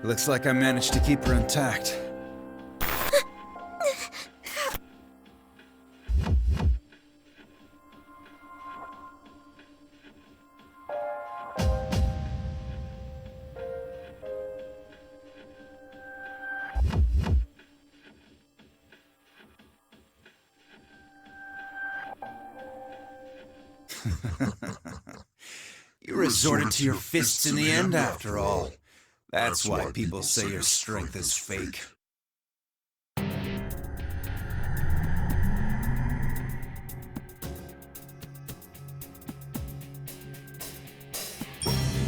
Looks like I managed to keep her intact. You resorted to your fists in the end, after all. That's why people say your strength is fake.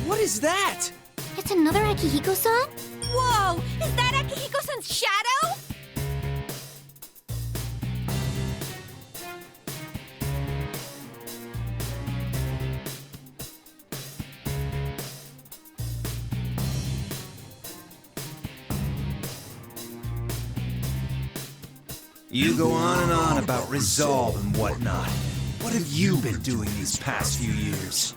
What is that? It's another Akihiko-san? Whoa! Is that Akihiko-san's shadow? You go on and on about resolve and whatnot. What have you been doing these past few years?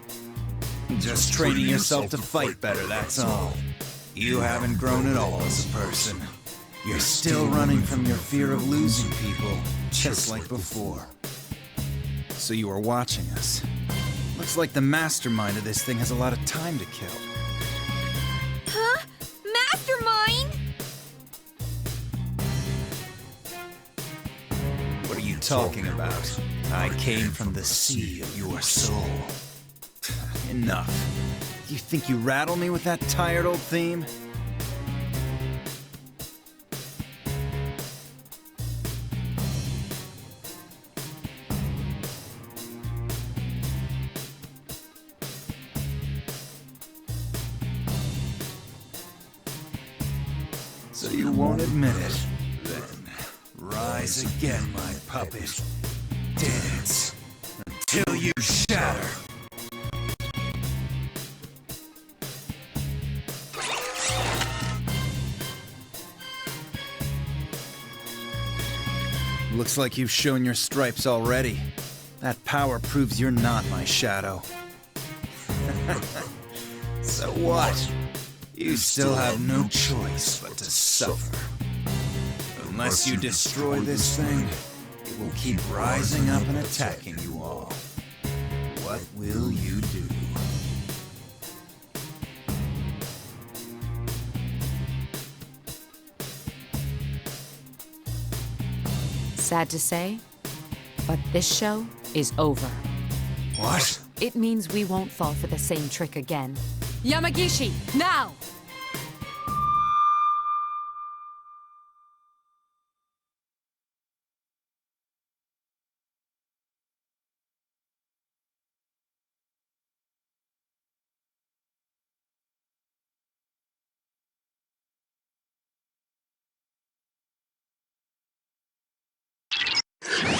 Just training yourself to fight better, that's all. You haven't grown at all as a person. You're still running from your fear of losing people, just like before. So you are watching us. Looks like the mastermind of this thing has a lot of time to kill. Huh? Mastermind? What are you talking about? I came from the sea of your soul. Enough. You think you rattle me with that tired old theme? So you won't admit it, then. Rise again, my puppet. Dance until you shatter. Looks like you've shown your stripes already. That power proves you're not my shadow. So what? You still have no choice but to suffer. Unless you destroy this thing, it will keep rising up and attacking you all. What will you do? Sad to say, but this show is over. What? It means we won't fall for the same trick again. Yamagishi, now!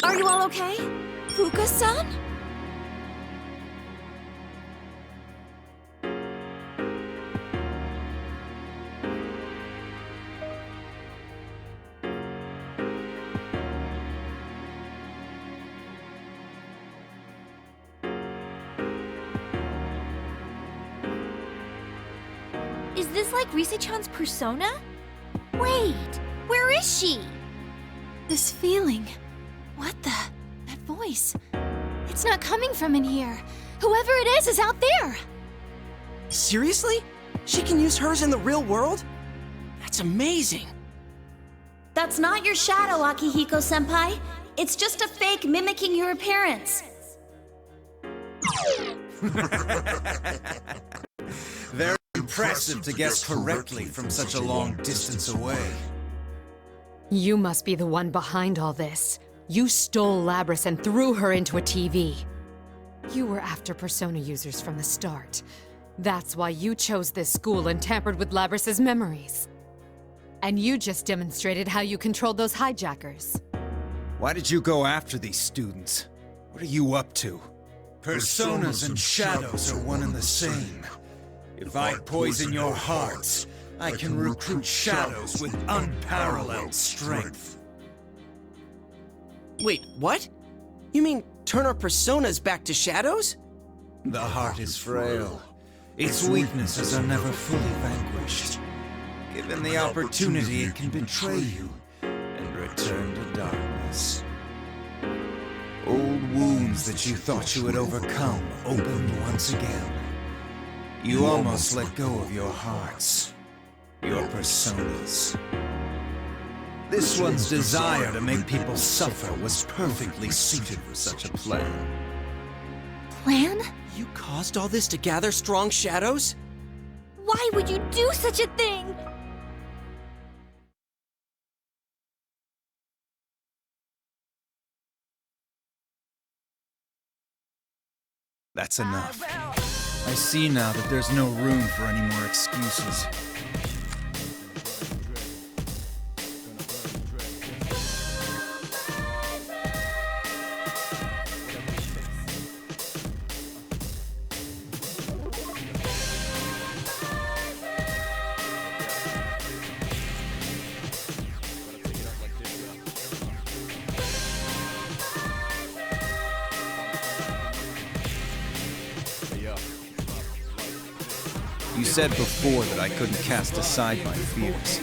Are you all okay? Fuka-san? Is this like Risa-chan's persona? Wait, where is she? This feeling. What the? That voice. It's not coming from in here. Whoever it is out there. Seriously? She can use hers in the real world? That's amazing. That's not your shadow, Akihiko-senpai. It's just a fake mimicking your appearance. Very impressive to guess correctly from such a long distance away. You must be the one behind all this. You stole Labrys and threw her into a TV. You were after Persona users from the start. That's why you chose this school and tampered with Labrys' memories. And you just demonstrated how you controlled those hijackers. Why did you go after these students? What are you up to? Personas and shadows are one and the same. If I poison your hearts, I can recruit shadows with unparalleled strength. Wait, what? You mean turn our personas back to shadows? The heart is frail. Its weaknesses are never fully vanquished. Given the opportunity, it can betray you and return to darkness. Old wounds that you thought you had overcome opened once again. You almost let go of your hearts, your personas. This one's desire to make people suffer was perfectly suited for such a plan. Plan? You caused all this to gather strong shadows? Why would you do such a thing? That's enough. I see now that there's no room for any more excuses. You said before that I couldn't cast aside my fears.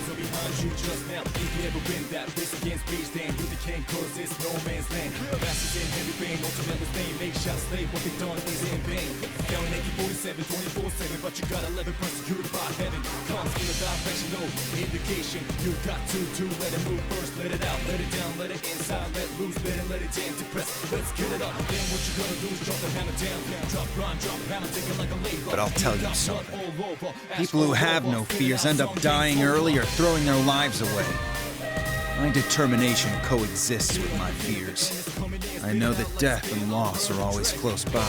But I'll tell you something. People who have no fears end up dying early or throwing their lives away. My determination coexists with my fears. I know that death and loss are always close by.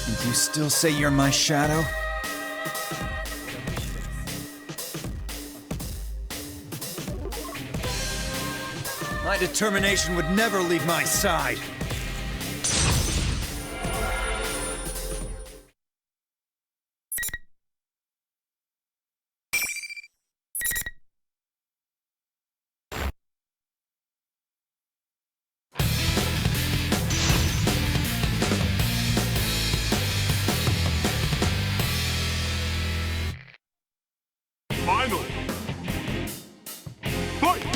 And you still say you're my shadow? My determination would never leave my side. Finally! Fight!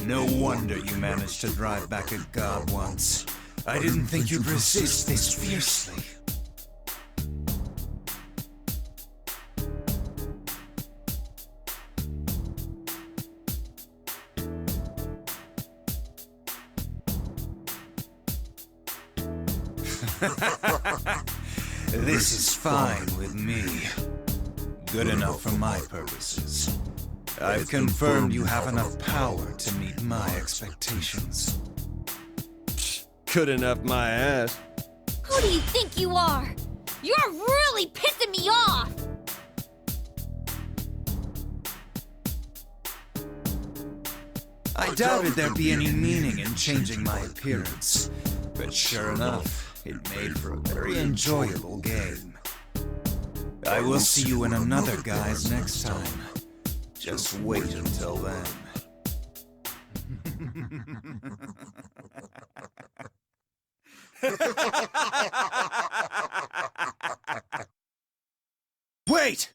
No wonder you managed to drive back a god once. I didn't think you'd resist this fiercely. This is fine with me. Good enough for my purposes. I've confirmed you have enough power to meet my expectations. Good enough, my ass. Who do you think you are? You're really pissing me off! I doubted there'd be any meaning in changing my appearance, but sure enough, it made for a very enjoyable game. I will see you in another guise next time. Just wait until then. Wait!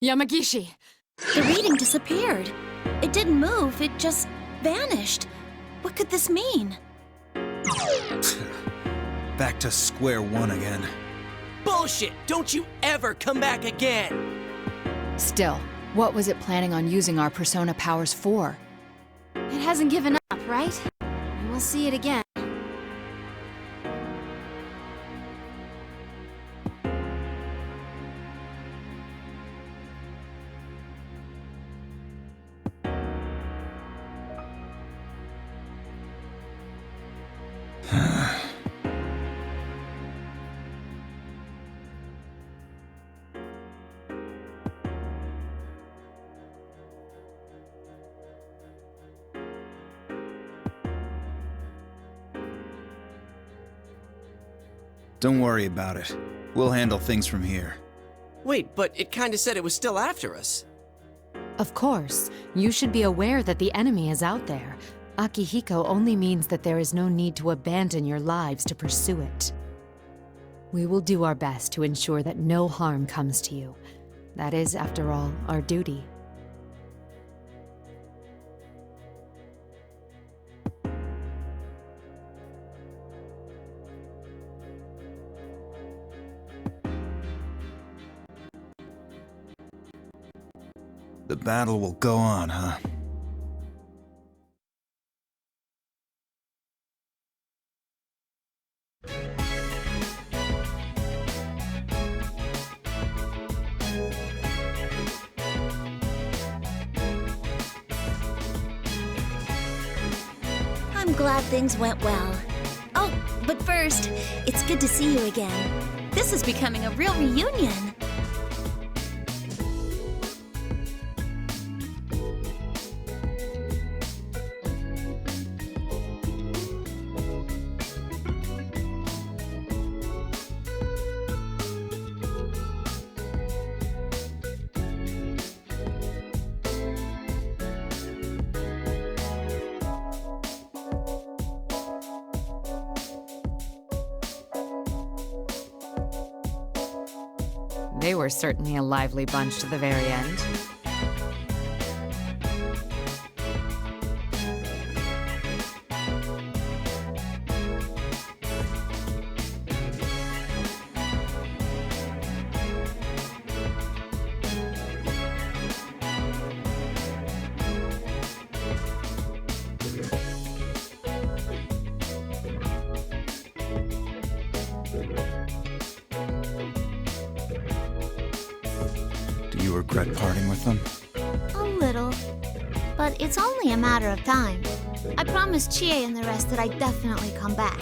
Yamagishi! The reading disappeared. It didn't move, it just vanished. What could this mean? Back to square one again. Bullshit! Don't you ever come back again! Still, what was it planning on using our persona powers for? It hasn't given up, right? And we'll see it again. Don't worry about it. We'll handle things from here. Wait, but it kinda said it was still after us. Of course, you should be aware that the enemy is out there. Akihiko only means that there is no need to abandon your lives to pursue it. We will do our best to ensure that no harm comes to you. That is, after all, our duty. The battle will go on, huh? I'm glad things went well. Oh, but first, it's good to see you again. This is becoming a real reunion. They were certainly a lively bunch to the very end. Do you regret parting with them? A little. But it's only a matter of time. I promised Chie and the rest that I'd definitely come back.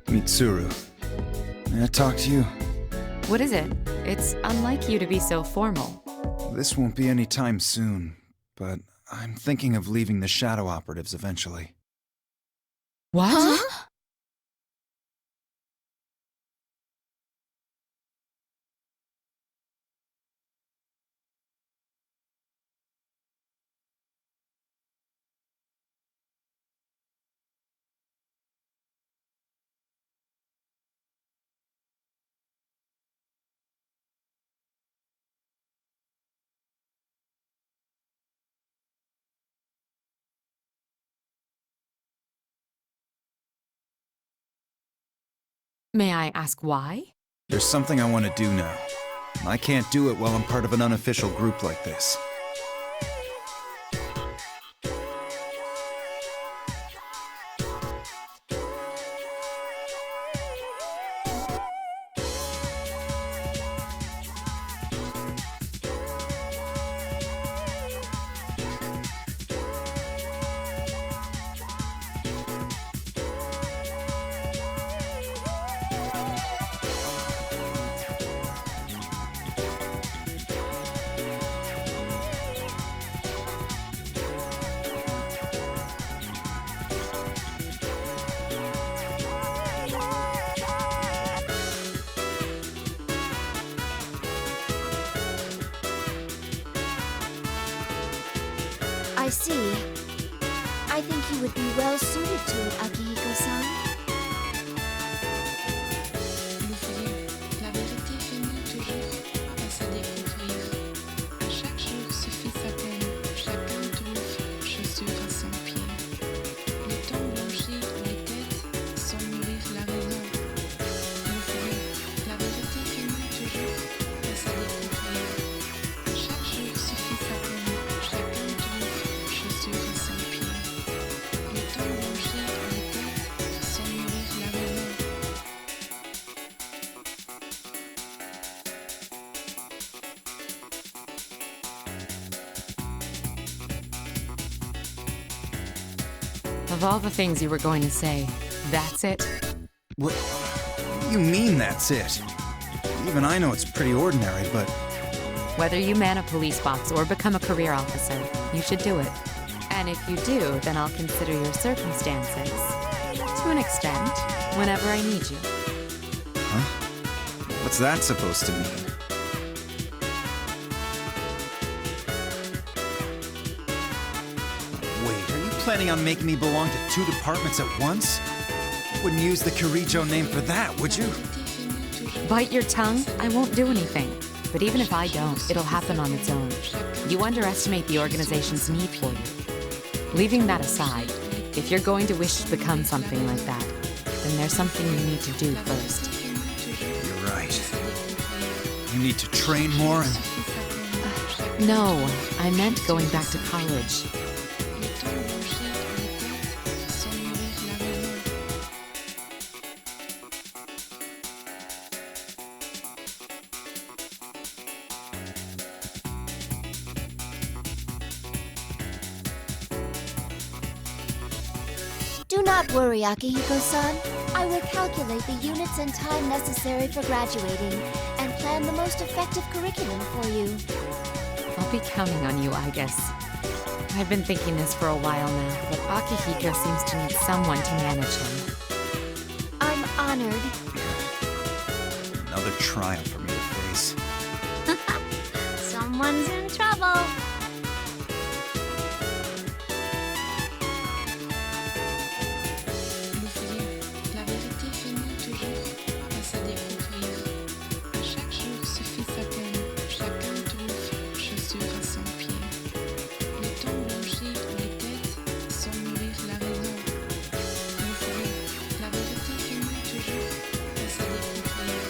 Mitsuru, may I talk to you? What is it? It's unlike you to be so formal. This won't be any time soon, but I'm thinking of leaving the Shadow Operatives eventually. What? Huh? May I ask why? There's something I want to do now. I can't do it while I'm part of an unofficial group like this. I see. I think you would be well suited to it, Akihiko-san. La vérité finit toujours par se découvrir. À chaque jour suffit sa peine. Chacun trouve chaussure à son pied. Le temps blanchit les têtes sans nourrir la raison. La vérité finit toujours par se découvrir. À chaque jour suffit sa peine. Chacun trouve chaussure à son pied. Le temps blanchit les têtes sans nourrir la raison. Of all the things you were going to say, that's it? What do you mean that's it? Even I know it's pretty ordinary, but Whether you man a police box or become a career officer, you should do it. And if you do, then I'll consider your circumstances, to an extent, whenever I need you. what's that supposed to mean? Wait, are you planning on making me belong to two departments at once? You wouldn't use the Kirijo name for that, would you? Bite your tongue? I won't do anything. But even if I don't, it'll happen on its own. You underestimate the organization's need for you. Leaving that aside, if you're going to wish to become something like that, then there's something you need to do first. You're right. You need to train more and... No, I meant going back to college. Do not worry, Akihiko-san. I will calculate the units and time necessary for graduating and plan the most effective curriculum for you. I'll be counting on you, I guess. I've been thinking this for a while now, but Akihiko seems to need someone to manage him. I'm honored. Another trial for me to face. Someone's in trouble. La vérité finit toujours par se découvrir. À chaque jour suffit sa peine. Chacun trouve chaussure à son pied. Le temps blanchit les têtes sans nourrir la raison. La vérité finit toujours par se découvrir.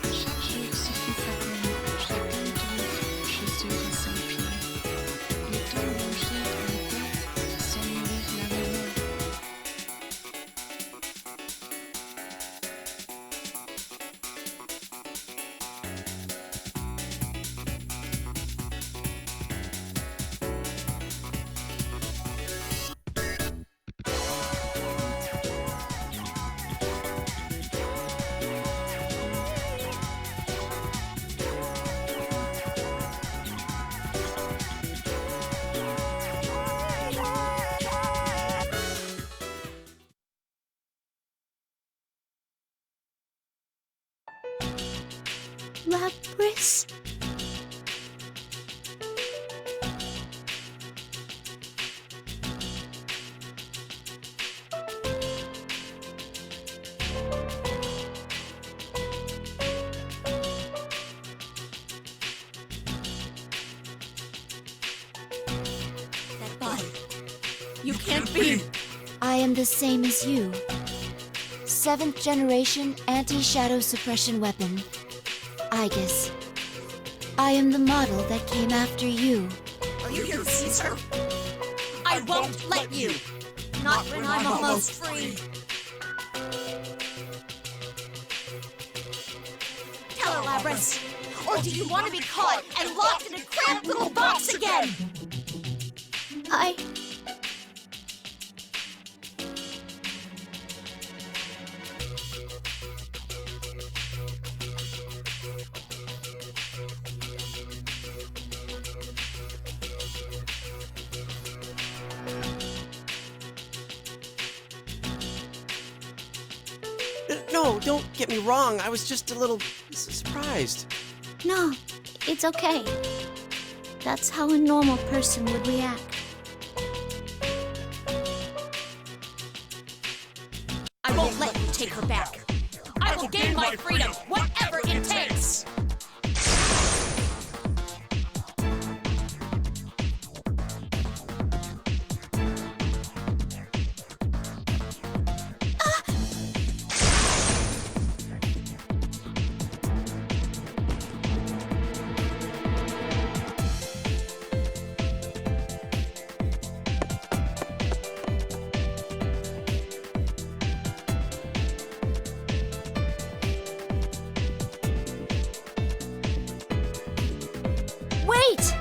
À chaque jour suffit sa peine. Chacun trouve chaussure à son pied. Le temps blanchit les têtes sans nourrir la raison. Lapras? You can't be! I am the same as you. 7th generation anti-shadow suppression weapon. Aegis. I am the model that came after you. Are you here to seize her? I won't let you! Not when I'm almost free! Tell her, Labrys! Or do you want to be caught and locked in a cramped little box again? No, don't get me wrong. I was just a little surprised. No, it's okay. That's how a normal person would react. I won't let you take her back. I will gain my freedom, whatever it takes! Wait!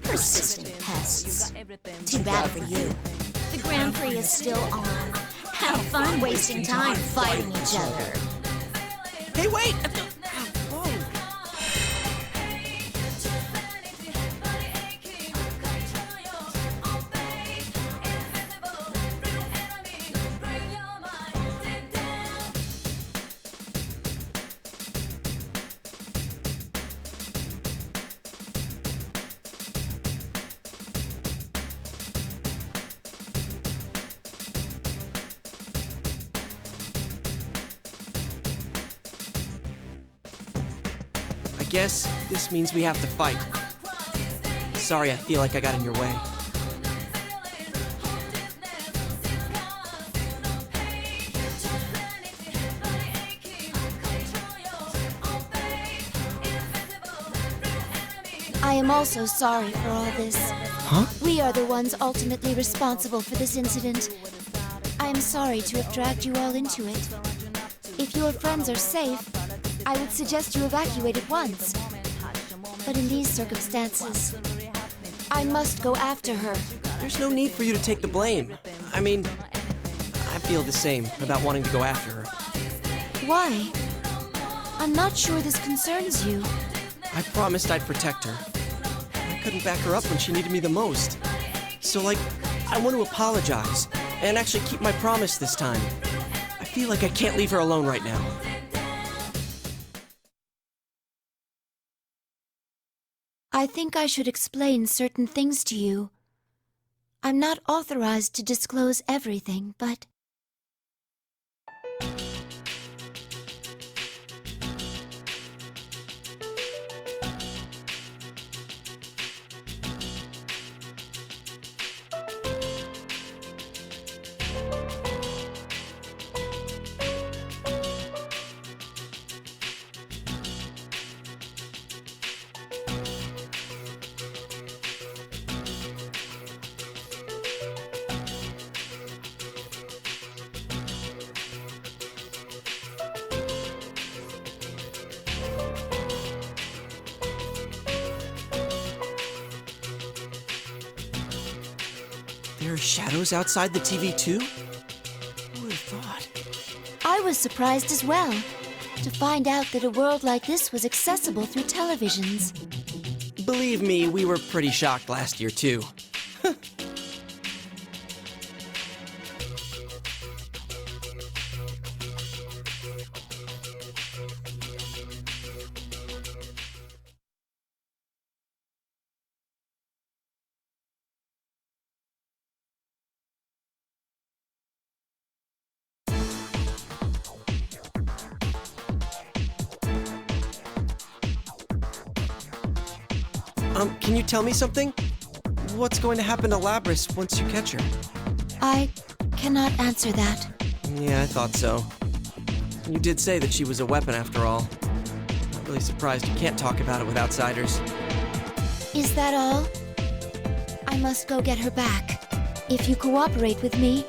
Persistent pests. Too bad for you. The Grand Prix is still on. Have fun wasting time fighting each other. Hey, wait! I guess this means we have to fight. Sorry, I feel like I got in your way. I am also sorry for all this. Huh? We are the ones ultimately responsible for this incident. I am sorry to have dragged you all into it. If your friends are safe, I would suggest you evacuate at once. But in these circumstances, I must go after her. There's no need for you to take the blame. I mean, I feel the same about wanting to go after her. Why? I'm not sure this concerns you. I promised I'd protect her. I couldn't back her up when she needed me the most. So, I want to apologize and actually keep my promise this time. I feel like I can't leave her alone right now. I think I should explain certain things to you. I'm not authorized to disclose everything, but... There are shadows outside the TV too? Who would have thought? I was surprised as well to find out that a world like this was accessible through televisions. Believe me, we were pretty shocked last year too. Can you tell me something? What's going to happen to Labris once you catch her? I cannot answer that. Yeah, I thought so. You did say that she was a weapon after all. I'm really surprised you can't talk about it with outsiders. Is that all? I must go get her back. If you cooperate with me,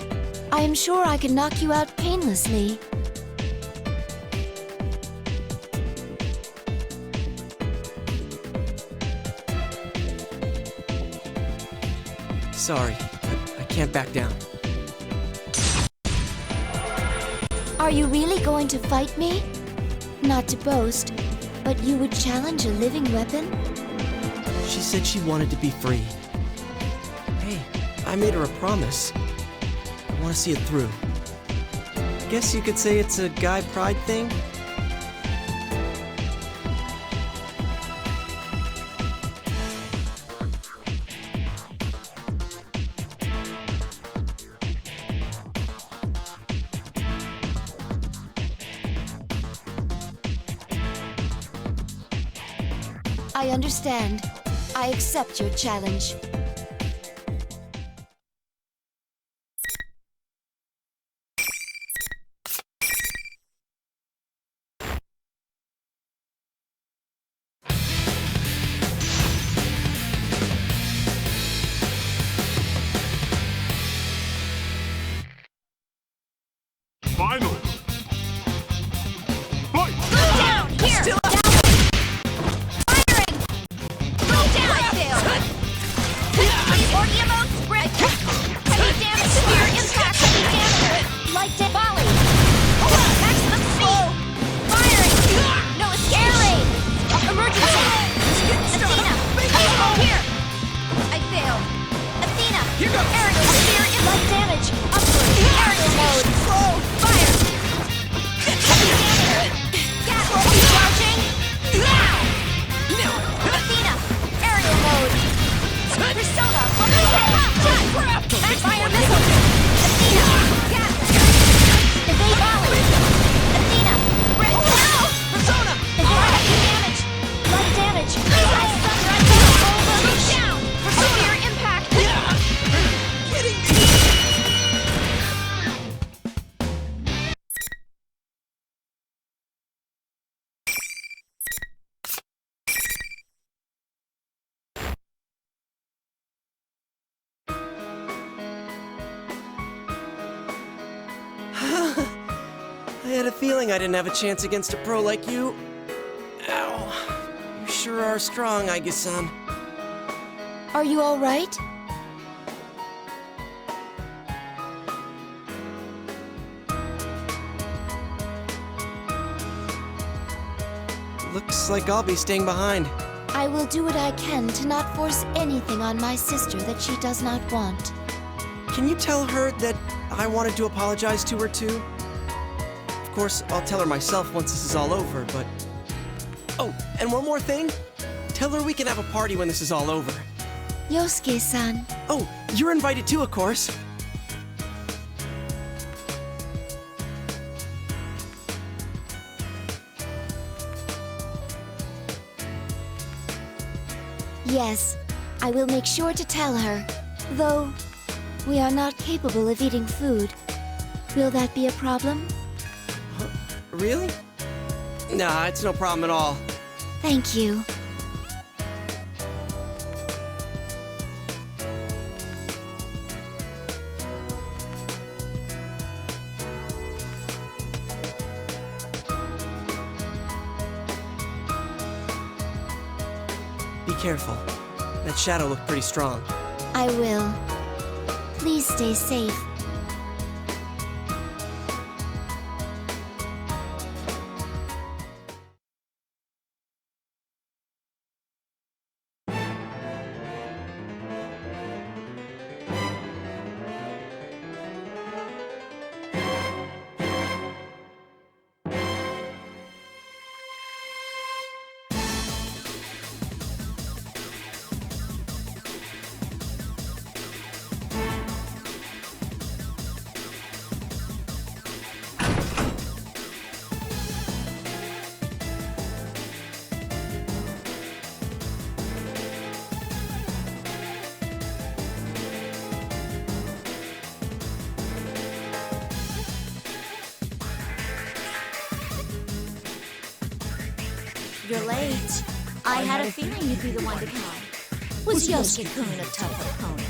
I am sure I can knock you out painlessly. Sorry, but I can't back down. Are you really going to fight me? Not to boast, but you would challenge a living weapon? She said she wanted to be free. Hey, I made her a promise. I want to see it through. Guess you could say it's a guy pride thing? I understand. I accept your challenge. Finally! Fight! Down! Here! Still Down! Firing! Go down! I failed! Orgy mode spread! Heavy damage! Severe impact! Heavy damage! Light volley! Maximum speed! Firing! No escape! Emergency! Athena! Here! I failed! Athena! Here goes! Aerial! Severe light damage! Upward! Aerial mode! Fire! Heavy damage! Gas charging! Now! Athena! Aerial mode! Persona! Fire missile! Athena! Gas! Evade volley! Athena! Red now! Persona! Evade heavy damage! Light damage! Ice thunder! Move down! For severe impact! Kidding me! I had a feeling I didn't have a chance against a pro like you. Ow. You sure are strong, Aige-san. Are you all right? Looks like I'll be staying behind. I will do what I can to not force anything on my sister that she does not want. Can you tell her that I wanted to apologize to her too? Of course, I'll tell her myself once this is all over, but... Oh, and one more thing. Tell her we can have a party when this is all over. Yosuke-san, Oh, you're invited too, of course. yes, I will make sure to tell her. Though, we are not capable of eating food. Will that be a problem? Really? Nah, it's no problem at all. Thank you. Be careful. That shadow looked pretty strong. I will. Please stay safe. You're late. I had a feeling you'd be the one to come. Was Yosuke-kun a tough opponent?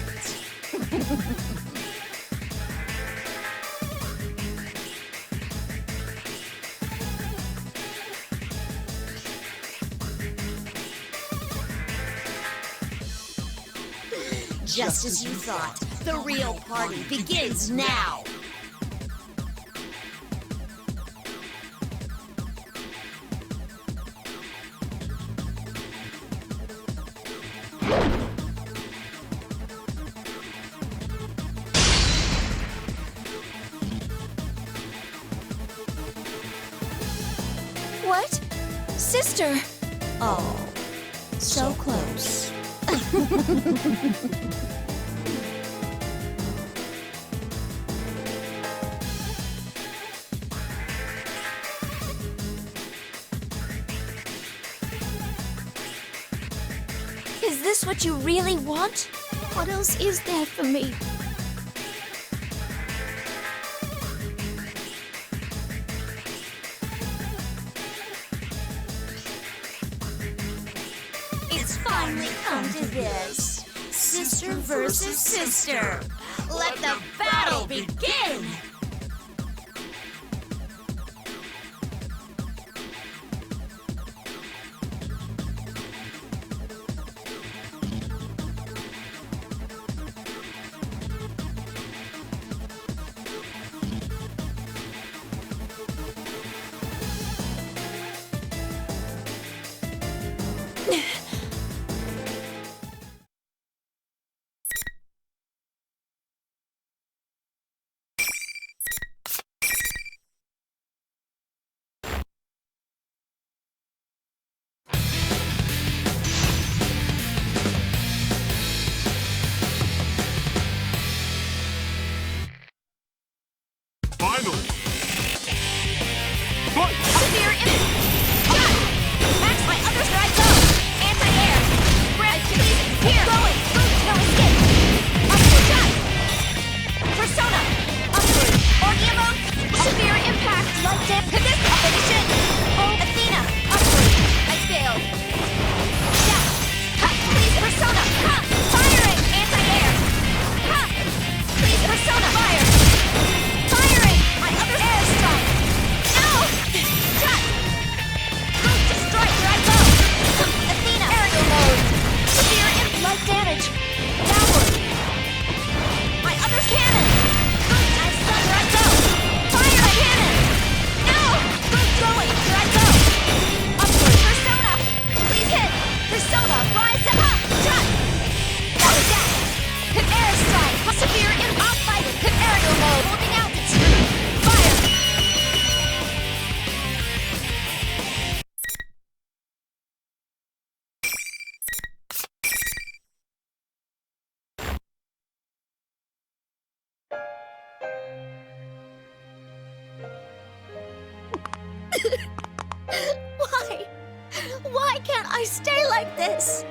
Just as you thought, the real party begins now! What? Sister! Oh, so close. Is this what you really want? What else is there for me? It's finally come to this. Sister versus sister. Let the battle begin! Finally! Fight! Severe impact! Shot! Max my other strike go! Anti-air! Breath freezing! Here! Going! Boost! No escape! Upward shot! Persona! Upward! Orgiamo! Severe impact! Light dip! This finish it! Oh! Athena! Upward! I failed! Shot! Ha! Please Persona! Ha! Firing! Anti-air! Ha! Please Persona! Fire! Firing! My other air strike! No! Shot! Move to strike where I go! Athena! Aerial mode! Severe light damage! Downward! My other cannon! I stun where I go! Fire a cannon! No! Going where I go! Upward! Persona! Please hit! Persona! Rise up! Shot! That was that! Hit air strike! Severe off fight! Hit aerial mode! Holding altitude! Fire! Why? Why can't I stay like this?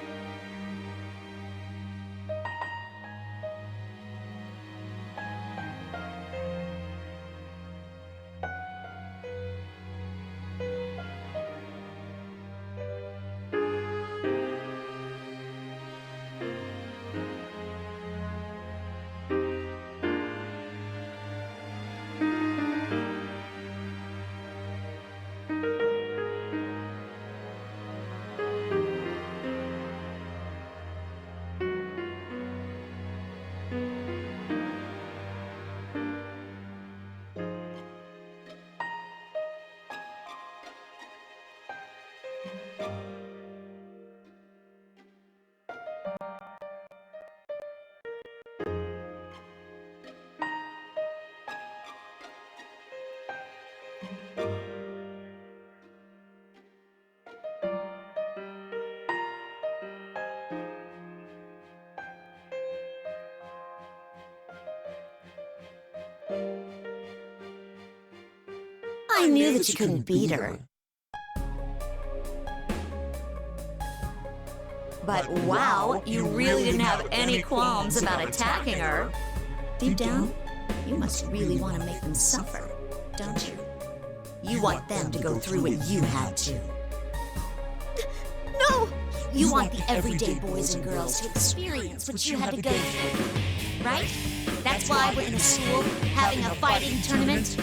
I knew that you couldn't beat her. But wow, you really didn't have any qualms about attacking her. Deep down, you must really want to make them suffer, don't you? You want them to go through what you had to. No! You want the everyday boys and girls to experience what you had to go through, right? That's why we're in a school having a fighting tournament.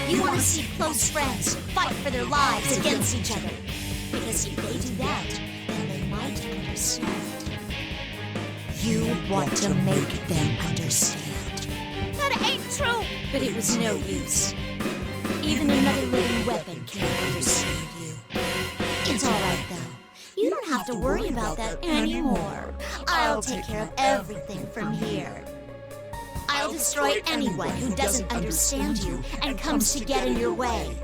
You want to see close friends fight for their lives against each other. Because if they do that, then they might understand. You want to make them understand. That ain't true! But it was no use. Even another living weapon can't understand you. It's alright though. You don't have to worry about that anymore. I'll take care of everything from here. I'll destroy anyone who doesn't understand you and comes to get in your way.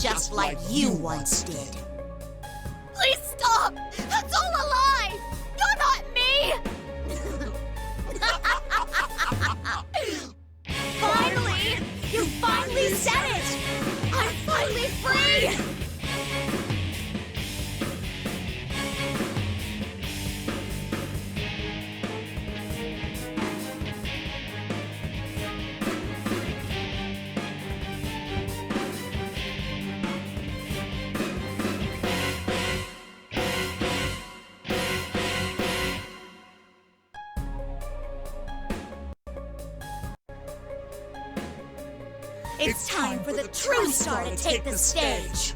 Just like you once did. Please stop! That's all a lie! You're not me! Finally! You finally said it! I'm finally free! It's time for the true star to take the stage!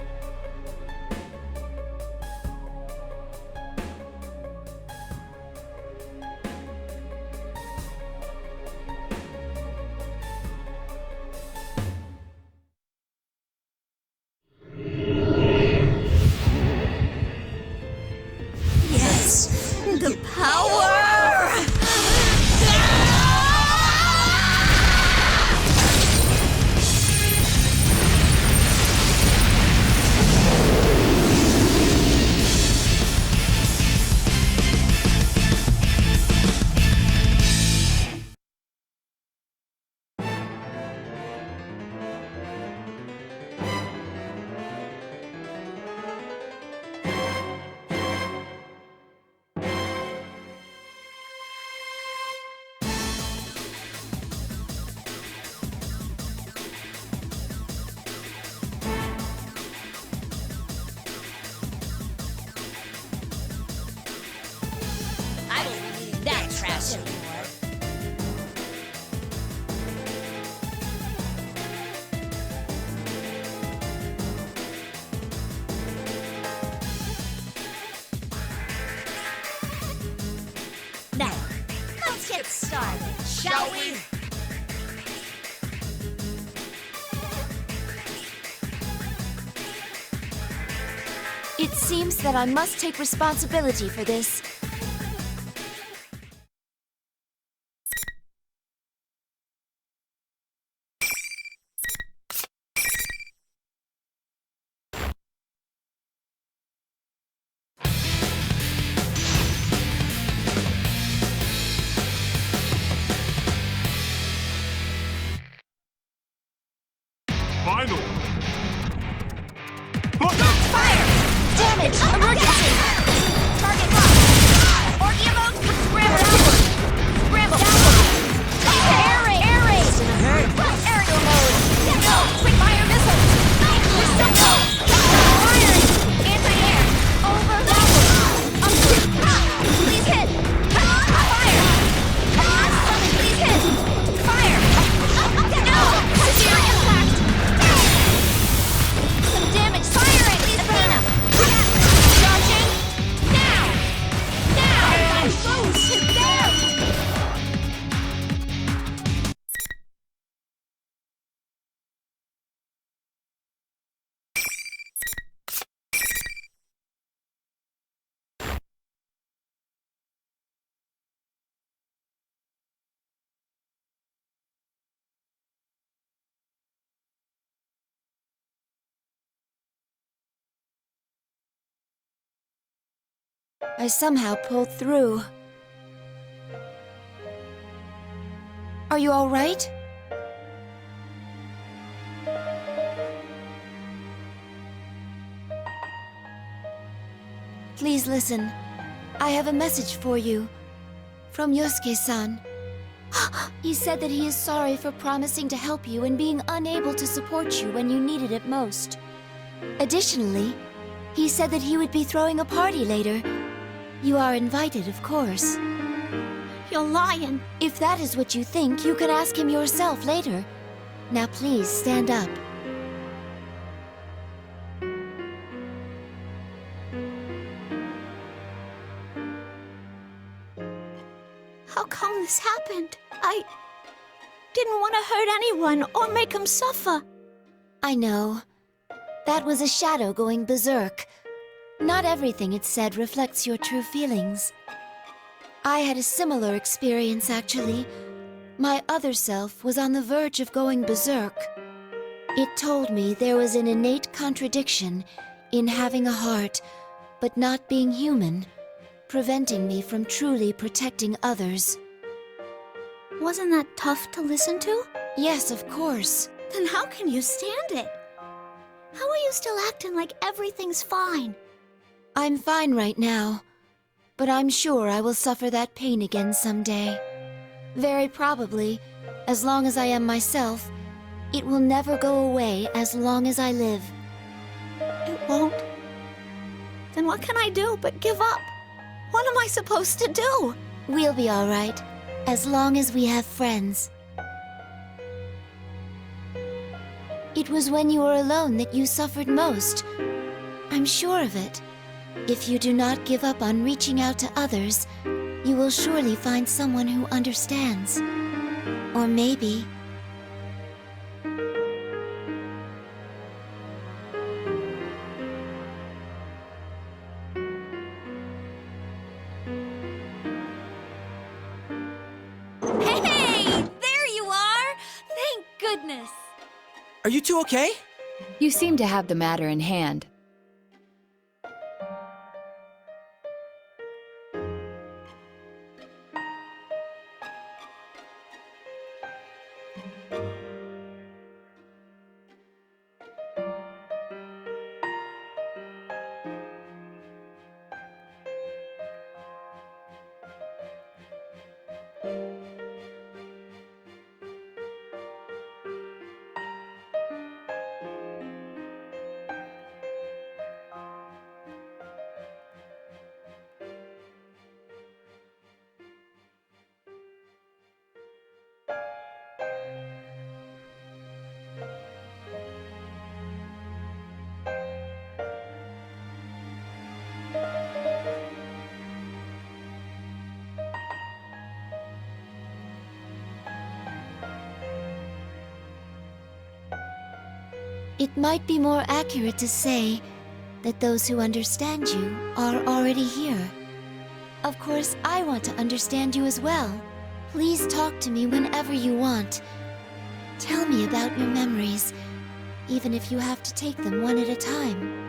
Yes! The power! Now, let's get started, shall we? It seems that I must take responsibility for this. Final! Fire! Damage! Emergency! Target locked! I somehow pulled through. Are you all right? Please listen. I have a message for you. From Yosuke-san. He said that he is sorry for promising to help you and being unable to support you when you needed it most. Additionally, he said that he would be throwing a party later. You are invited, of course. You're lying. If that is what you think, you can ask him yourself later. Now please, stand up. How come this happened? I didn't want to hurt anyone or make them suffer. I know. That was a shadow going berserk. Not everything it said reflects your true feelings. I had a similar experience, actually. My other self was on the verge of going berserk. It told me there was an innate contradiction in having a heart, but not being human, preventing me from truly protecting others. Wasn't that tough to listen to? Yes, of course. Then how can you stand it? How are you still acting like everything's fine? I'm fine right now, but I'm sure I will suffer that pain again someday. Very probably, as long as I am myself, it will never go away as long as I live. It won't? Then what can I do but give up? What am I supposed to do? We'll be all right, as long as we have friends. It was when you were alone that you suffered most. I'm sure of it. If you do not give up on reaching out to others, you will surely find someone who understands. Or maybe... Hey! There you are! Thank goodness! Are you two okay? You seem to have the matter in hand. It might be more accurate to say that those who understand you are already here. Of course, I want to understand you as well. Please talk to me whenever you want. Tell me about your memories, even if you have to take them one at a time.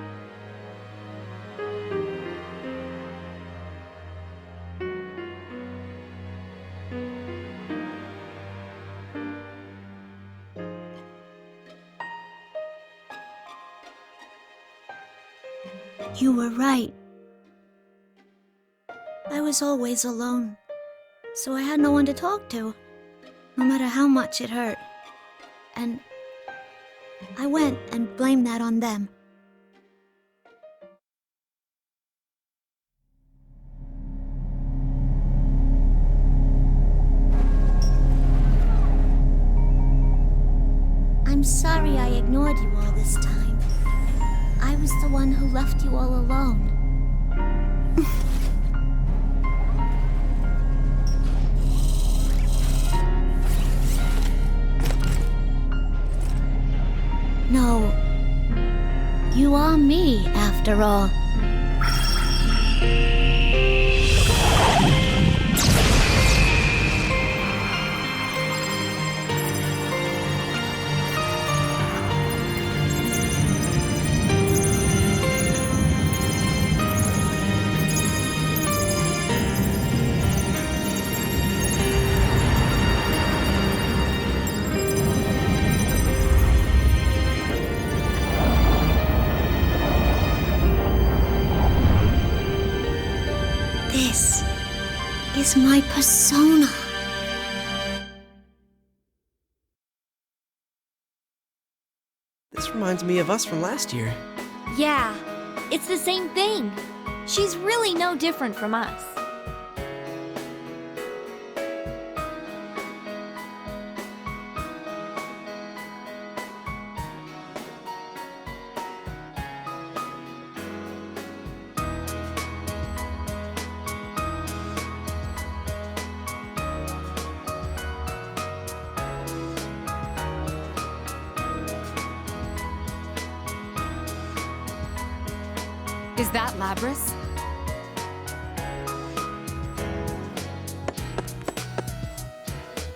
You were right. I was always alone, so I had no one to talk to, no matter how much it hurt. And I went and blamed that on them. I'm sorry I ignored you all this time. I was the one who left you all alone. No. You are me, after all. This is my persona. This reminds me of us from last year. Yeah, it's the same thing. She's really no different from us. Is that Labrys?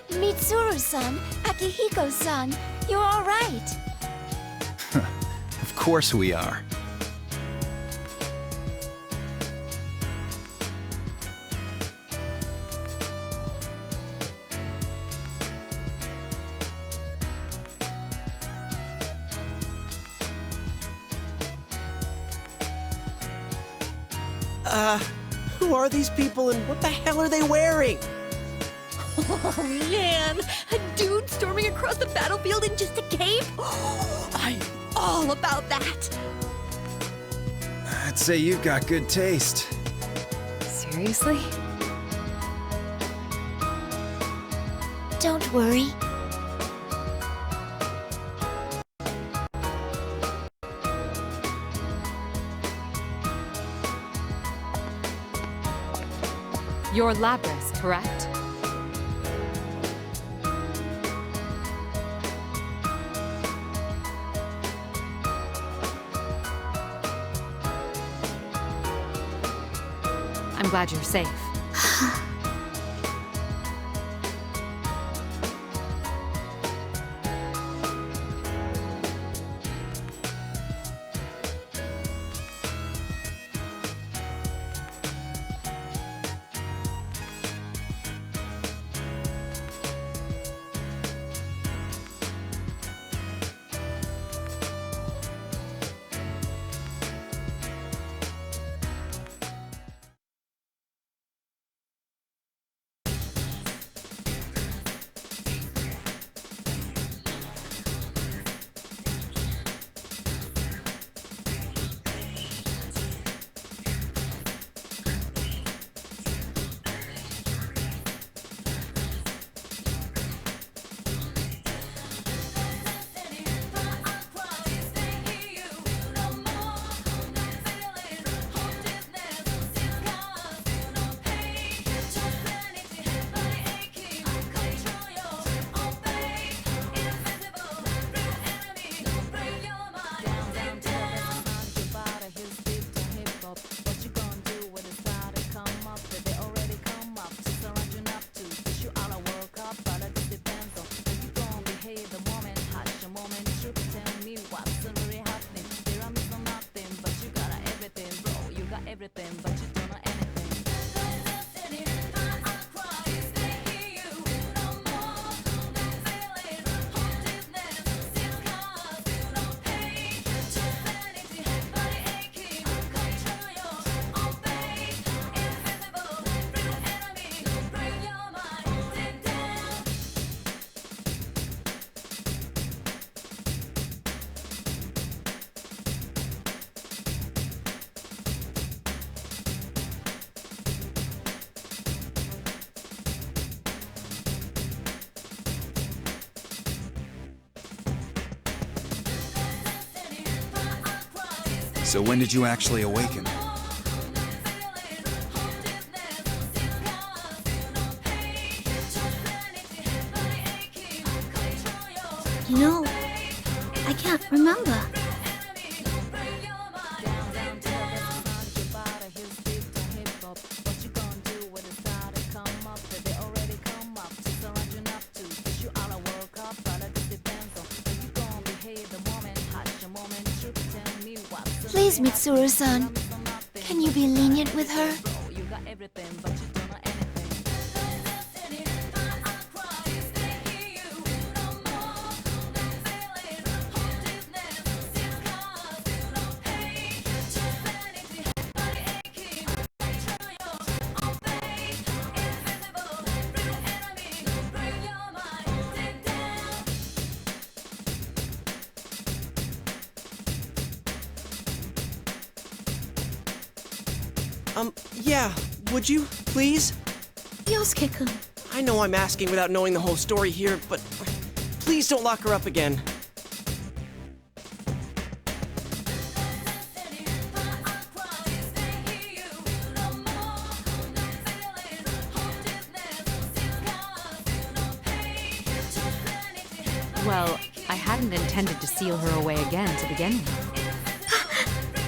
Mitsuru-san, Akihiko-san, you're all right. Of course we are. Who are these people and what the hell are they wearing? Oh man, a dude storming across the battlefield in just a cape? I'm all about that. I'd say you've got good taste. Seriously? Don't worry. You're Labrys, correct? I'm glad you're safe. So when did you actually awaken? You know, I can't remember. Please, Mitsuru-san, can you be lenient with her? Yeah, would you, please? Yosuke-kun. I know I'm asking without knowing the whole story here, but please don't lock her up again. Well, I hadn't intended to seal her away again to begin with.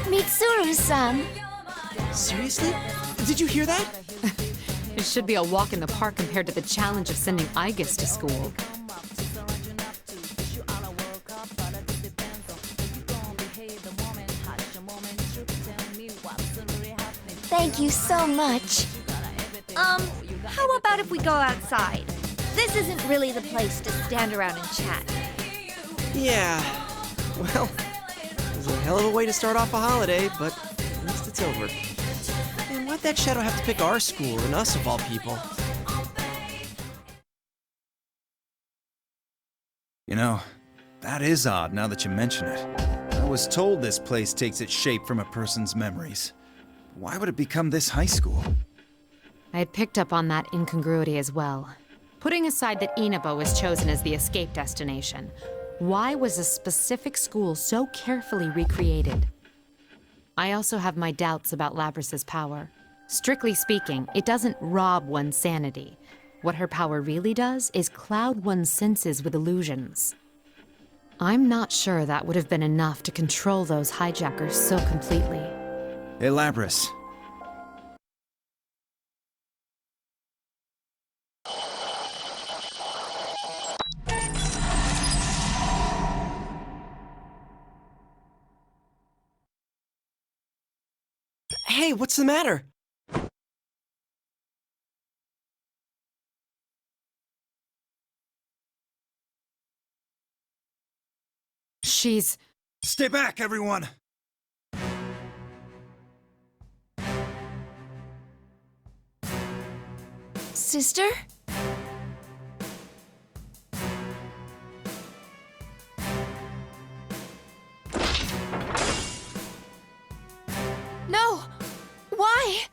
Mitsuru-san! Seriously? Did you hear that? It should be a walk in the park compared to the challenge of sending Aigis to school. Thank you so much. How about if we go outside? This isn't really the place to stand around and chat. Yeah. Well, it was a hell of a way to start off a holiday, but at least it's over. And why'd that shadow have to pick our school and us of all people? You know, that is odd now that you mention it. I was told this place takes its shape from a person's memories. Why would it become this high school? I had picked up on that incongruity as well. Putting aside that Inaba was chosen as the escape destination, why was a specific school so carefully recreated? I also have my doubts about Labrys's power. Strictly speaking, it doesn't rob one's sanity. What her power really does is cloud one's senses with illusions. I'm not sure that would have been enough to control those hijackers so completely. Hey, Labrys. Hey, what's the matter? She's... Stay back, everyone! Sister? No! Why?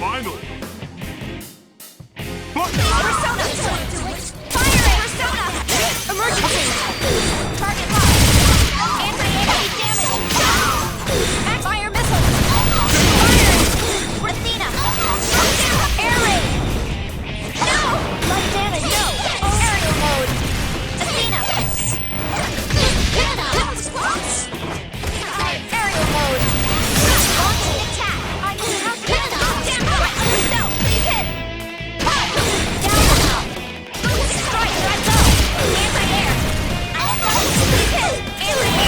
Final! Persona! Fire it! Persona! Emergency! Target locked! Anti-AoE damage! Fire missiles! Fire! Athena! Air raid! No! Light damage! No! Aerial mode! Athena! Aerial mode! Launching attack! I know how to get it! No! Please hit! Down! Strike! Right go! Anti-air! Please hit! Anti-air!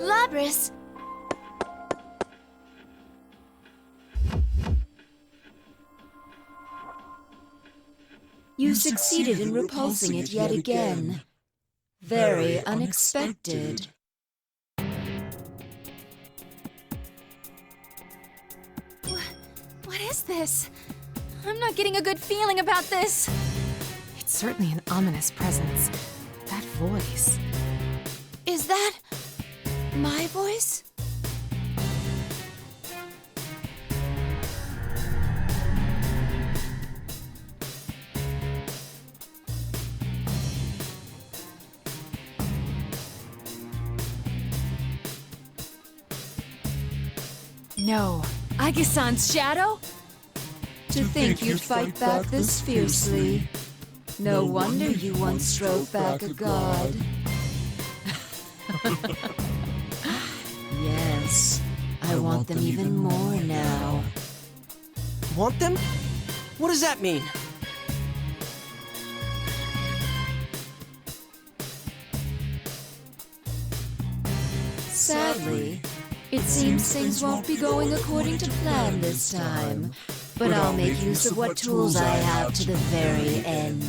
Labrys! You succeeded in repulsing it yet again. Very unexpected. What is this? I'm not getting a good feeling about this. It's certainly an ominous presence. That voice... Is that... My voice? No. Age-san's shadow? To think you'd fight back this fiercely. No wonder you once drove back a god. Yes, I want them even more now. Want them? What does that mean? Sadly, it seems things won't be going according to plan this time. But I'll make use of what tools I have to the very end.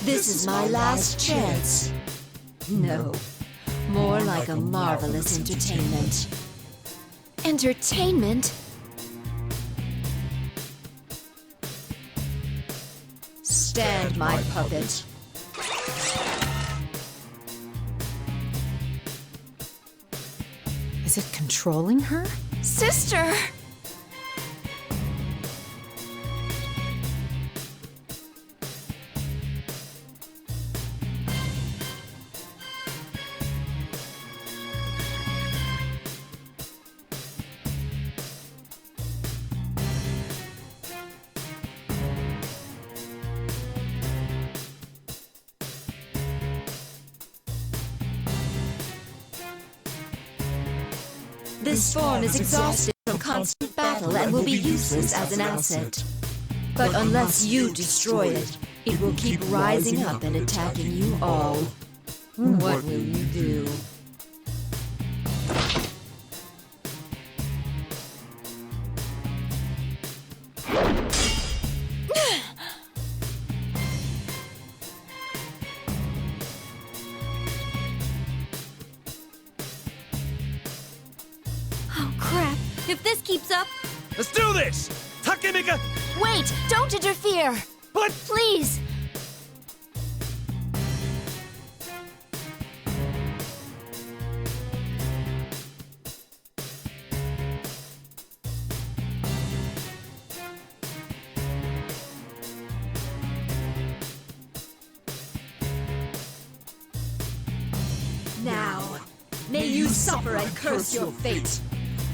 This is my last chance. No, more like a marvelous entertainment. Entertainment? Stand, my puppet. Is it controlling her? Sister! This form is exhausted from constant battle and will be useless as an asset. But unless you destroy it, it will keep rising up and attacking you all. What will you do? Oh, crap. If this keeps up... Let's do this! Takemika! Wait! Don't interfere! But... Please! Now, may you suffer and curse your fate.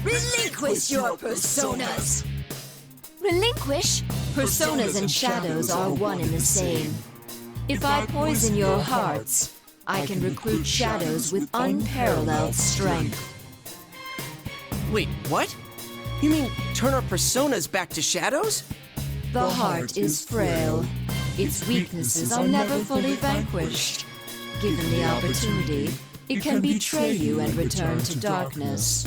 Relinquish your personas! Relinquish? Personas and shadows are one and the same. If I poison your hearts, I can recruit shadows with unparalleled strength. Wait, what? You mean turn our personas back to shadows? The heart is frail. Its weaknesses are never fully vanquished. Given the opportunity, it can betray you and return to darkness.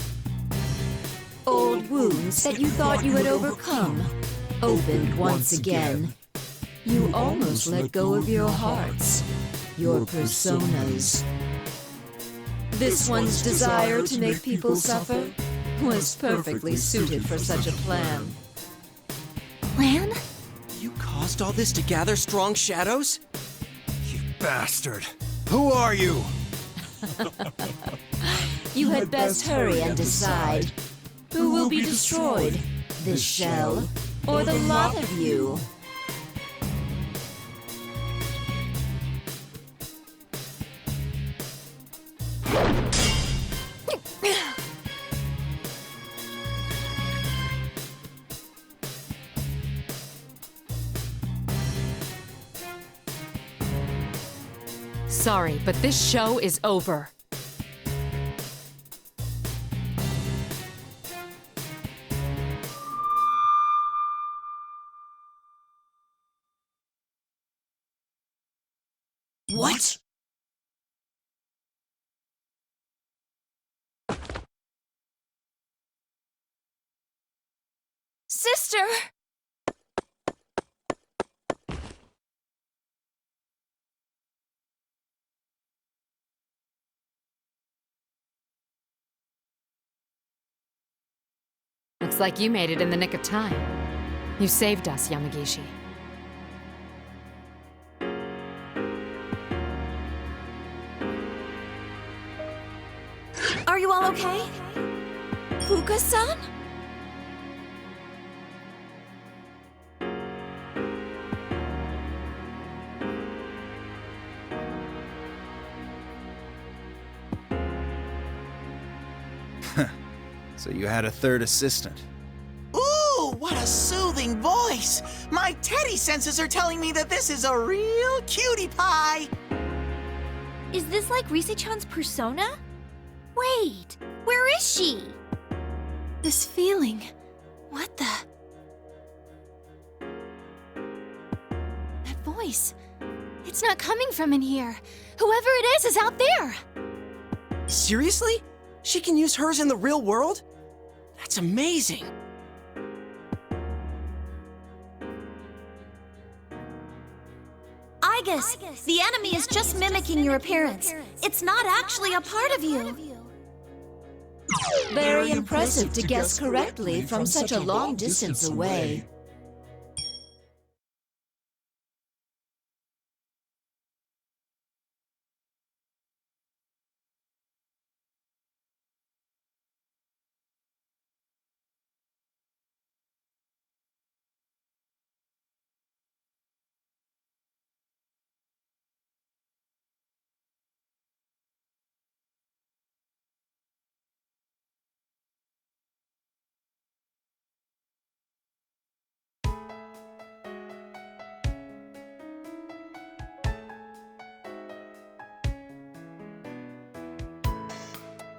Old wounds that you thought you had overcome, opened once again. You almost let go of your hearts, your personas. This one's desire to make people suffer was perfectly suited for such a plan. Plan? You caused all this to gather strong shadows? You bastard. Who are you? You had best hurry and decide. Who will be destroyed? This shell, or the lot of you? Sorry, but this show is over. What? Sister! Looks like you made it in the nick of time. You saved us, Yamagishi. Are you all okay? Fuka-san? So you had a third assistant. Ooh, what a soothing voice! My teddy senses are telling me that this is a real cutie pie! Is this like Rise-chan's persona? Wait, where is she? This feeling. What the? That voice. It's not coming from in here. Whoever it is out there. Seriously? She can use hers in the real world? That's amazing. Igus, the enemy is just mimicking your appearance. It's not actually a part of you. Very impressive to guess correctly from such a long distance away.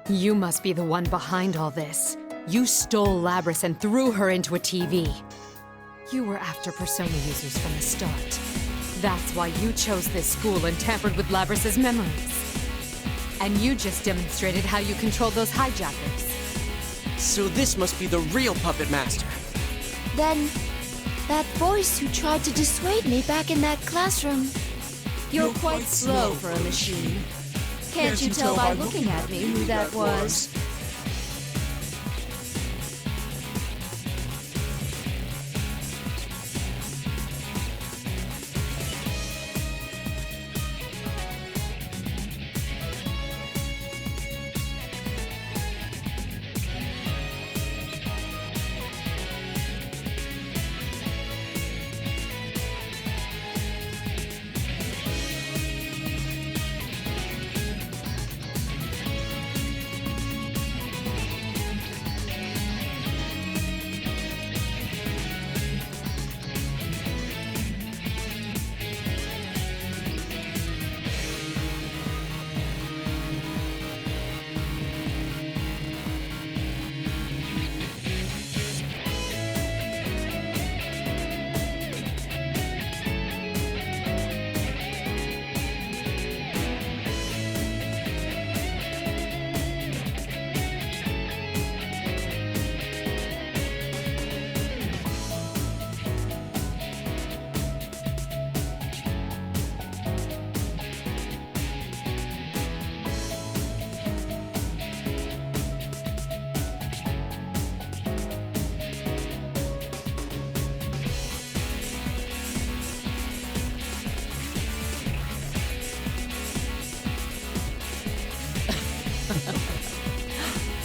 You must be the one behind all this. You stole Labrys and threw her into a TV. You were after Persona users from the start. That's why you chose this school and tampered with Labrys' memories. And you just demonstrated how you control those hijackers. So this must be the real Puppet Master. Then, that voice who tried to dissuade me back in that classroom. You're quite slow for a machine. Can't you tell by looking at me who that was?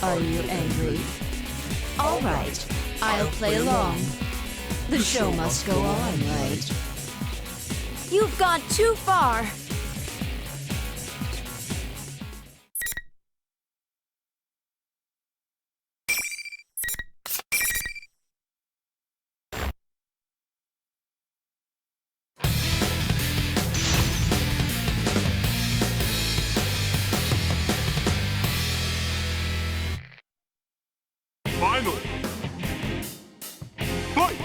Are you angry? All right, I'll play along. The show must go on, right? You've gone too far. Final! Fight!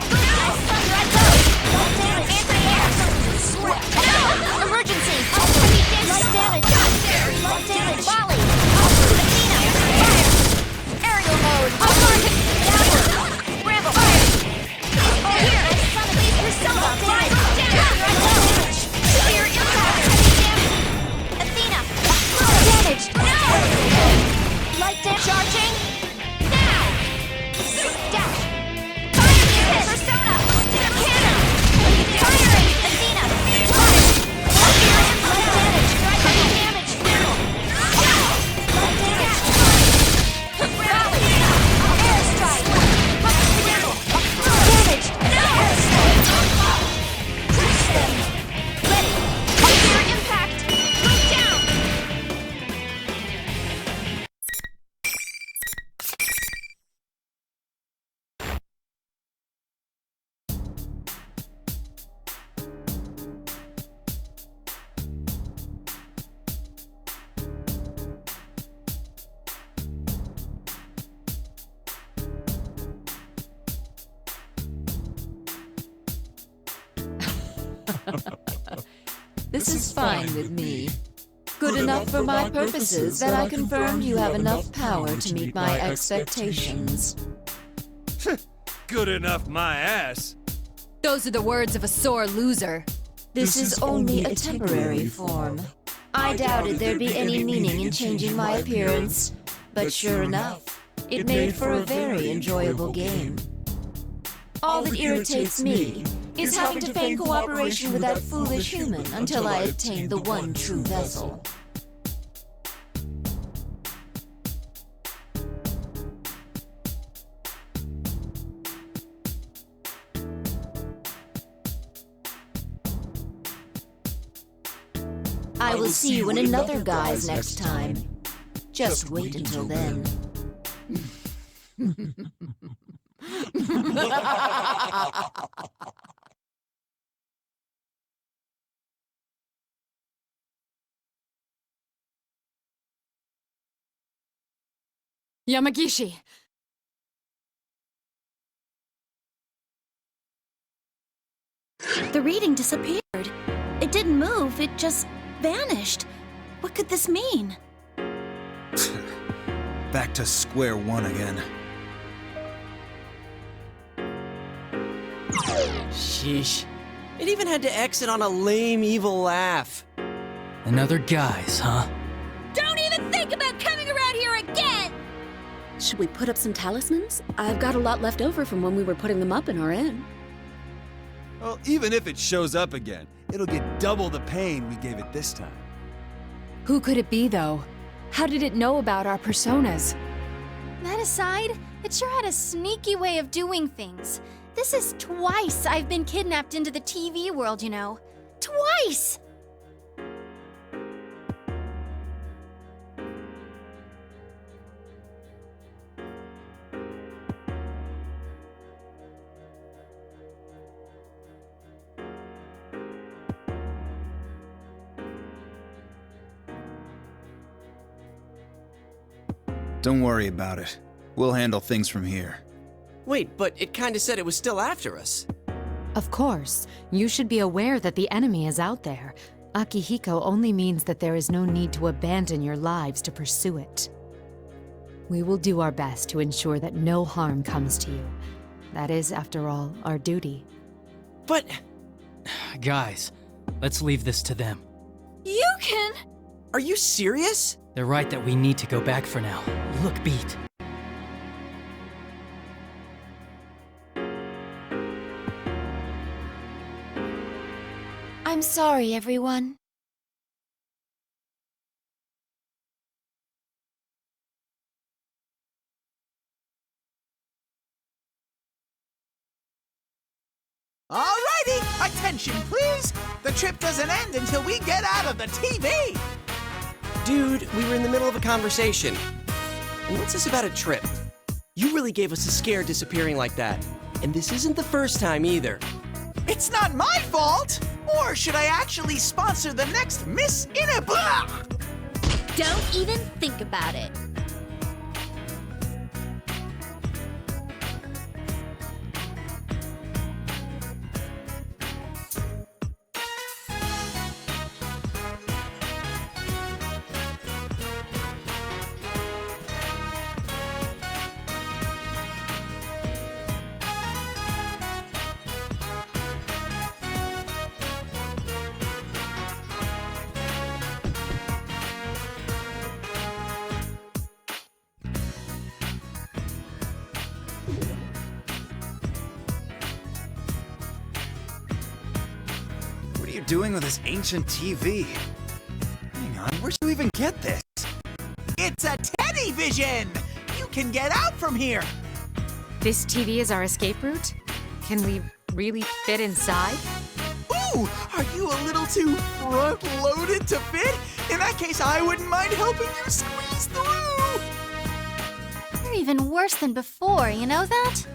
Emergency! Light damage! Light damage! Volley! Athena! Fire! Aerial mode! Downward! Rambo! Fire! Here! Persona! Fire! Damage! Severe impact! Damage! Athena! Damage! No! Light damage! Charging! Now! This is fine with me. Good enough for my purposes that I confirmed you have enough power to meet my expectations. Good enough, my ass. Those are the words of a sore loser. This is only a temporary form. I doubted there'd be any meaning in changing my appearance, but sure enough, it made for a very enjoyable game. All that irritates me is having to feign cooperation with that foolish human until I obtain the one true vessel. I will see you in another guise next time. Just wait until then. Yamagishi! The reading disappeared. It didn't move, it just vanished. What could this mean? Back to square one again. Sheesh. It even had to exit on a lame, evil laugh. Another guise, huh? Don't even think about coming around here again! Should we put up some talismans? I've got a lot left over from when we were putting them up in our inn. Well, even if it shows up again, it'll get double the pain we gave it this time. Who could it be, though? How did it know about our personas? That aside, it sure had a sneaky way of doing things. This is twice I've been kidnapped into the TV world, you know. Twice! Don't worry about it. We'll handle things from here. Wait, but it kinda said it was still after us. Of course. You should be aware that the enemy is out there. Akihiko only means that there is no need to abandon your lives to pursue it. We will do our best to ensure that no harm comes to you. That is, after all, our duty. But... Guys, let's leave this to them. You can... Are you serious? They're right that we need to go back for now. You look beat. I'm sorry, everyone. Alrighty, attention please! The trip doesn't end until we get out of the TV! Dude, we were in the middle of a conversation. And what's this about a trip? You really gave us a scare disappearing like that. And this isn't the first time either. It's not my fault! Or should I actually sponsor the next Miss Inaba? Don't even think about it. What are you doing with this ancient TV? Hang on, where'd you even get this? It's a teddy vision! You can get out from here! This TV is our escape route? Can we really fit inside? Ooh, are you a little too front-loaded to fit? In that case, I wouldn't mind helping you squeeze through! You're even worse than before, you know that?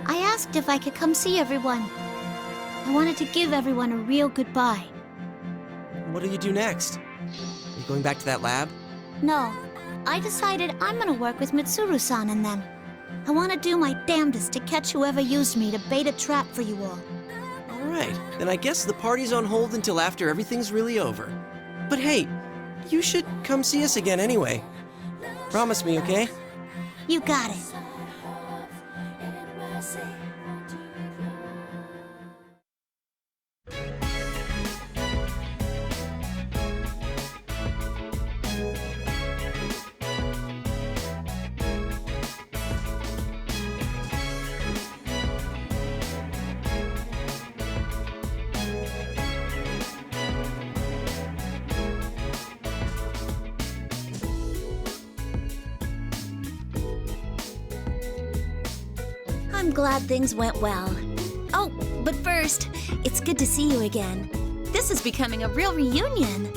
I asked if I could come see everyone. I wanted to give everyone a real goodbye. What do you do next? Are you going back to that lab? No, I decided I'm gonna work with Mitsuru-san and them. I want to do my damnedest to catch whoever used me to bait a trap for you all. Alright, then I guess the party's on hold until after everything's really over. But hey, you should come see us again anyway. Promise me, okay? You got it. I'm glad things went well. Oh, but first, it's good to see you again. This is becoming a real reunion.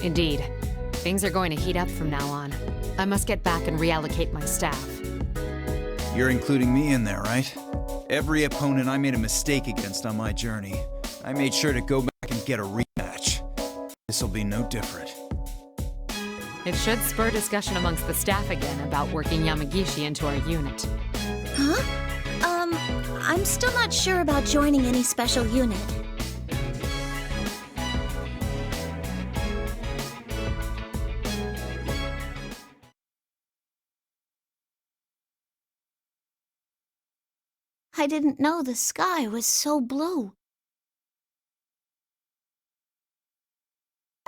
Indeed. Things are going to heat up from now on. I must get back and reallocate my staff. You're including me in there, right? Every opponent I made a mistake against on my journey, I made sure to go back and get a rematch. This'll be no different. It should spur discussion amongst the staff again about working Yamagishi into our unit. Huh? I'm still not sure about joining any special unit. I didn't know the sky was so blue.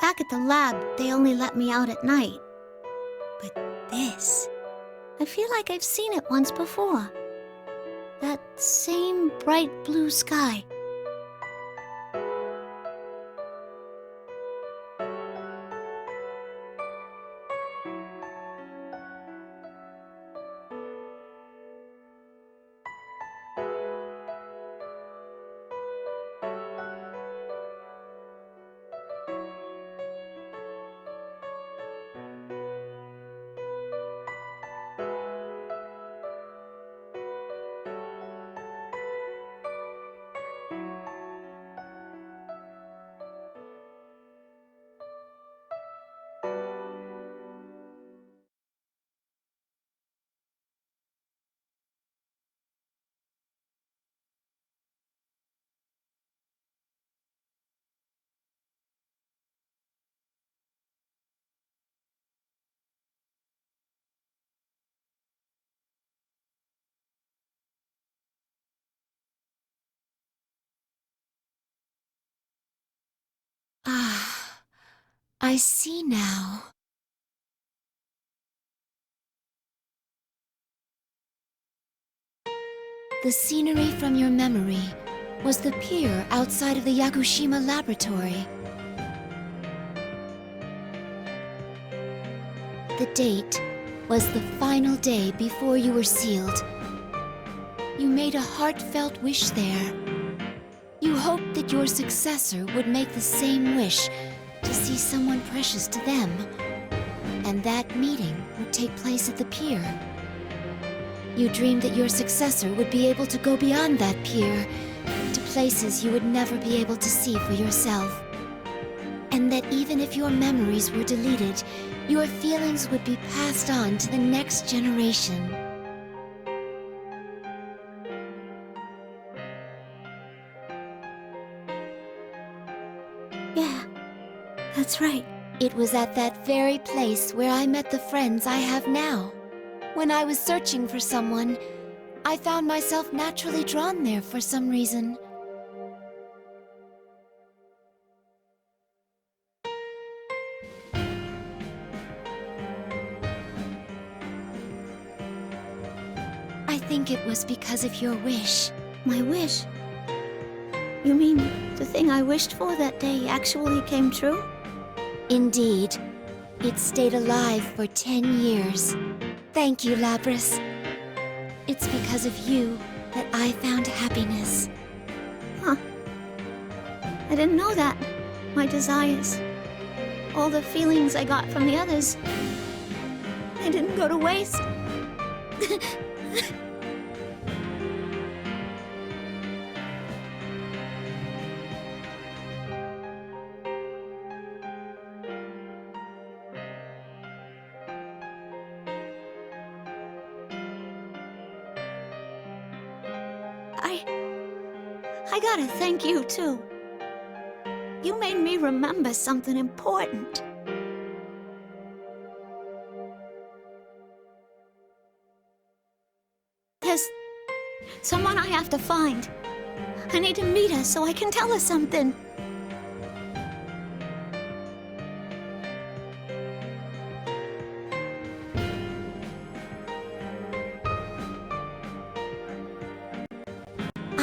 Back at the lab, they only let me out at night. But this... I feel like I've seen it once before. That same bright blue sky. Ah, I see now. The scenery from your memory was the pier outside of the Yakushima laboratory. The date was the final day before you were sealed. You made a heartfelt wish there. You hoped that your successor would make the same wish to see someone precious to them, and that meeting would take place at the pier. You dreamed that your successor would be able to go beyond that pier to places you would never be able to see for yourself. And that even if your memories were deleted, your feelings would be passed on to the next generation. Yeah, that's right. It was at that very place where I met the friends I have now. When I was searching for someone, I found myself naturally drawn there for some reason. think it was because of your wish. My wish? You mean the thing I wished for that day actually came true? Indeed. It stayed alive for 10 years. Thank you, Labris. It's because of you that I found happiness. Huh. I didn't know that. My desires, all the feelings I got from the others, they didn't go to waste. I gotta thank you, too. You made me remember something important. There's someone I have to find. I need to meet her so I can tell her something.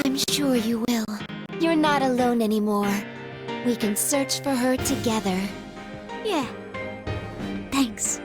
I'm sure you will. You're not alone anymore. We can search for her together. Yeah. Thanks.